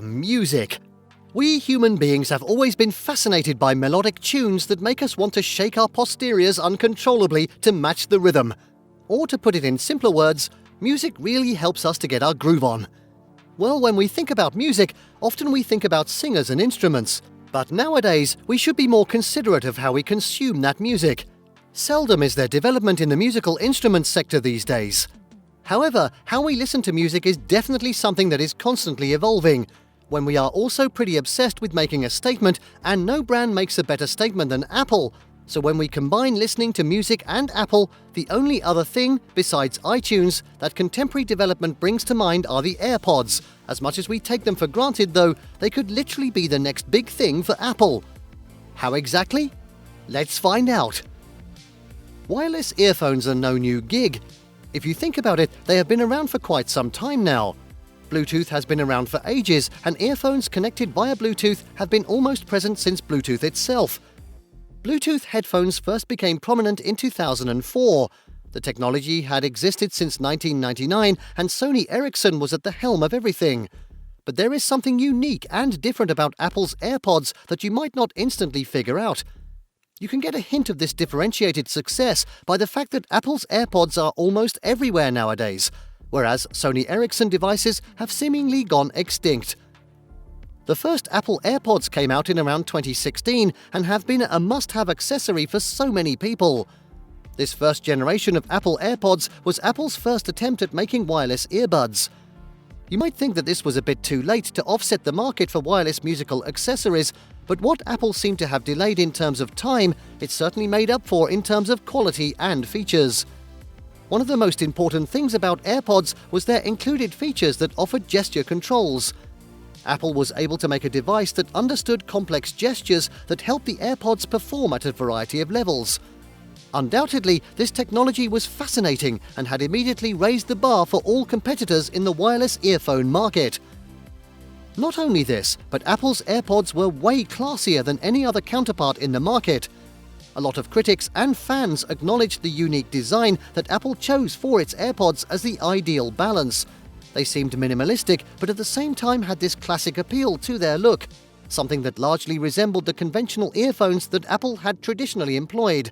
Music. We human beings have always been fascinated by melodic tunes that make us want to shake our posteriors uncontrollably to match the rhythm. Or to put it in simpler words, music really helps us to get our groove on. Well, when we think about music, often we think about singers and instruments. But nowadays, we should be more considerate of how we consume that music. Seldom is there development in the musical instruments sector these days. However, how we listen to music is definitely something that is constantly evolving, when we are also pretty obsessed with making a statement, and no brand makes a better statement than Apple. So when we combine listening to music and Apple, the only other thing, besides iTunes, that contemporary development brings to mind are the Airpods. As much as we take them for granted though, they could literally be the next big thing for Apple. How exactly? Let's find out. Wireless earphones are no new gig. If you think about it, they have been around for quite some time now. Bluetooth has been around for ages, and earphones connected via Bluetooth have been almost present since Bluetooth itself. Bluetooth headphones first became prominent in 2004. The technology had existed since 1999, and Sony Ericsson was at the helm of everything. But there is something unique and different about Apple's Airpods that you might not instantly figure out. You can get a hint of this differentiated success by the fact that Apple's Airpods are almost everywhere nowadays, whereas Sony Ericsson devices have seemingly gone extinct. The first Apple Airpods came out in around 2016 and have been a must-have accessory for so many people. This first generation of Apple Airpods was Apple's first attempt at making wireless earbuds. You might think that this was a bit too late to offset the market for wireless musical accessories, but what Apple seemed to have delayed in terms of time, it certainly made up for in terms of quality and features. One of the most important things about AirPods was their included features that offered gesture controls. Apple was able to make a device that understood complex gestures that helped the AirPods perform at a variety of levels. Undoubtedly, this technology was fascinating and had immediately raised the bar for all competitors in the wireless earphone market. Not only this, but Apple's AirPods were way classier than any other counterpart in the market. A lot of critics and fans acknowledged the unique design that Apple chose for its AirPods as the ideal balance. They seemed minimalistic, but at the same time had this classic appeal to their look, something that largely resembled the conventional earphones that Apple had traditionally employed.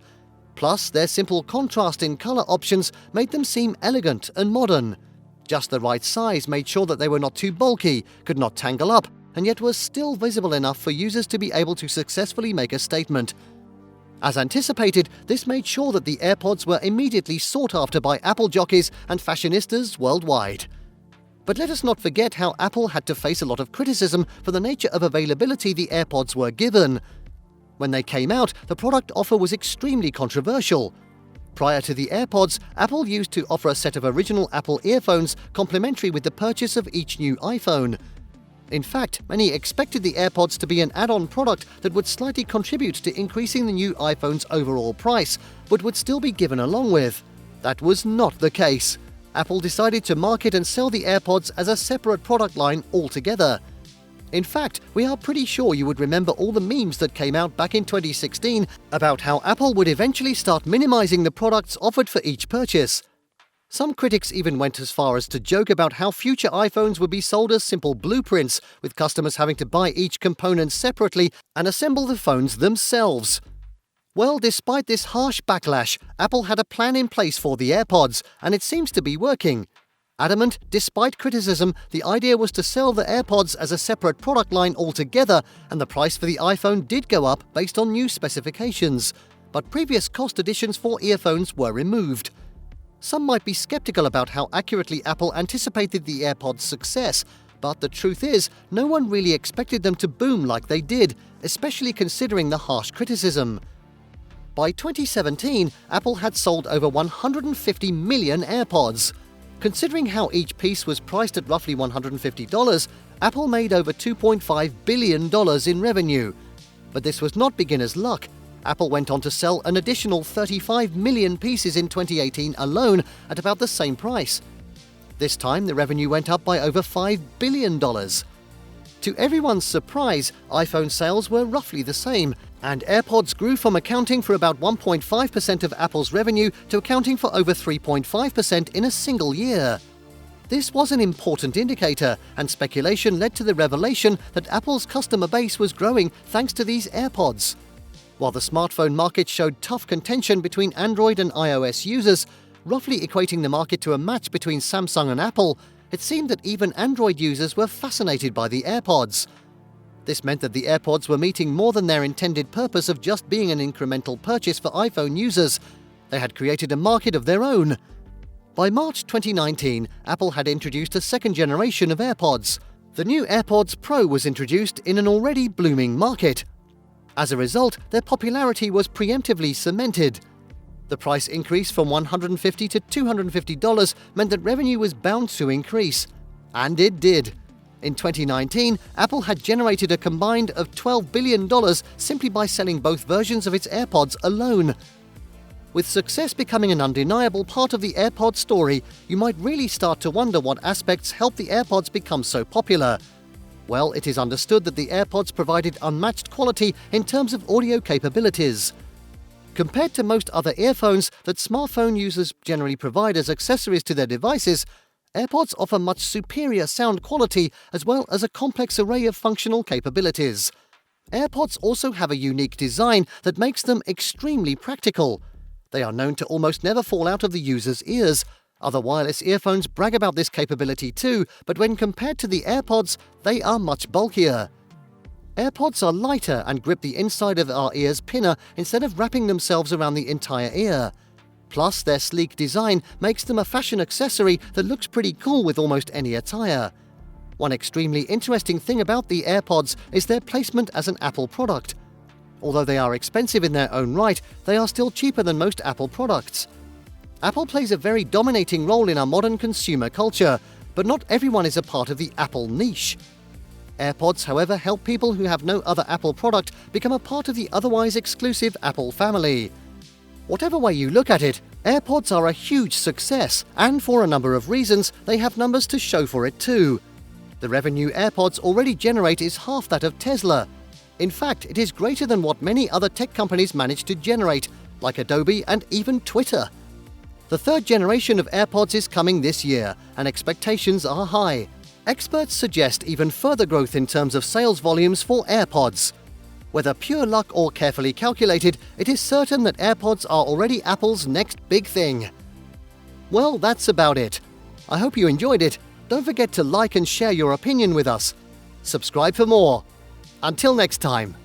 Plus, their simple contrast in color options made them seem elegant and modern. Just the right size made sure that they were not too bulky, could not tangle up, and yet were still visible enough for users to be able to successfully make a statement. As anticipated, this made sure that the AirPods were immediately sought after by Apple jockeys and fashionistas worldwide. But let us not forget how Apple had to face a lot of criticism for the nature of availability the AirPods were given. When they came out, the product offer was extremely controversial. Prior to the AirPods, Apple used to offer a set of original Apple earphones complimentary with the purchase of each new iPhone. In fact, many expected the AirPods to be an add-on product that would slightly contribute to increasing the new iPhone's overall price, but would still be given along with. That was not the case. Apple decided to market and sell the AirPods as a separate product line altogether. In fact, we are pretty sure you would remember all the memes that came out back in 2016 about how Apple would eventually start minimizing the products offered for each purchase. Some critics even went as far as to joke about how future iPhones would be sold as simple blueprints, with customers having to buy each component separately and assemble the phones themselves. Well, despite this harsh backlash, Apple had a plan in place for the AirPods, and it seems to be working. Adamant, despite criticism, the idea was to sell the AirPods as a separate product line altogether, and the price for the iPhone did go up based on new specifications. But previous cost additions for earphones were removed. Some might be skeptical about how accurately Apple anticipated the AirPods' success, but the truth is, no one really expected them to boom like they did, especially considering the harsh criticism. By 2017, Apple had sold over 150 million AirPods. Considering how each piece was priced at roughly $150, Apple made over $2.5 billion in revenue. But this was not beginner's luck. Apple went on to sell an additional 35 million pieces in 2018 alone at about the same price. This time, the revenue went up by over $5 billion. To everyone's surprise, iPhone sales were roughly the same, and AirPods grew from accounting for about 1.5% of Apple's revenue to accounting for over 3.5% in a single year. This was an important indicator, and speculation led to the revelation that Apple's customer base was growing thanks to these AirPods. While the smartphone market showed tough contention between Android and iOS users, roughly equating the market to a match between Samsung and Apple, it seemed that even Android users were fascinated by the AirPods. This meant that the AirPods were meeting more than their intended purpose of just being an incremental purchase for iPhone users. They had created a market of their own. By March 2019, Apple had introduced a second generation of AirPods. The new Airpods Pro was introduced in an already blooming market. As a result, their popularity was preemptively cemented. The price increase from $150 to $250 meant that revenue was bound to increase. And it did. In 2019, Apple had generated a combined of $12 billion simply by selling both versions of its AirPods alone. With success becoming an undeniable part of the AirPods story, you might really start to wonder what aspects helped the AirPods become so popular. Well, it is understood that the AirPods provided unmatched quality in terms of audio capabilities. Compared to most other earphones that smartphone users generally provide as accessories to their devices, AirPods offer much superior sound quality as well as a complex array of functional capabilities. AirPods also have a unique design that makes them extremely practical. They are known to almost never fall out of the user's ears. Other wireless earphones brag about this capability too, but when compared to the AirPods, they are much bulkier. AirPods are lighter and grip the inside of our ear's pinna instead of wrapping themselves around the entire ear. Plus, their sleek design makes them a fashion accessory that looks pretty cool with almost any attire. One extremely interesting thing about the AirPods is their placement as an Apple product. Although they are expensive in their own right, they are still cheaper than most Apple products. Apple plays a very dominating role in our modern consumer culture, but not everyone is a part of the Apple niche. AirPods, however, help people who have no other Apple product become a part of the otherwise exclusive Apple family. Whatever way you look at it, AirPods are a huge success, and for a number of reasons, they have numbers to show for it too. The revenue AirPods already generate is half that of Tesla. In fact, it is greater than what many other tech companies manage to generate, like Adobe and even Twitter. The third generation of AirPods is coming this year, and expectations are high. Experts suggest even further growth in terms of sales volumes for AirPods. Whether pure luck or carefully calculated, it is certain that AirPods are already Apple's next big thing. Well, that's about it. I hope you enjoyed it. Don't forget to like and share your opinion with us. Subscribe for more. Until next time.